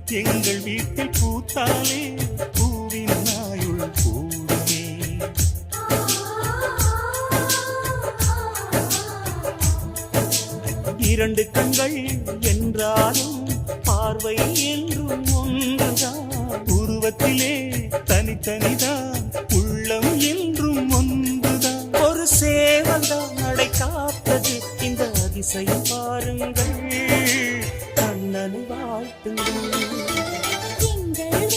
எங்கள் வீட்டில் பூத்தாலே பூவின் நாயுள் கூடுமே. இரண்டு கண்கள் என்றாலும் பார்வை என்றும் ஒன்றுதான். உருவத்திலே தனித்தனிதான், உள்ளம் என்றும் ஒன்றுதான். ஒரு சேவல்தான் நடை காத்தது, இந்த அதிசயம் பாருங்கள், கண்ணனை வாழ்த்துங்கள். எங்கள்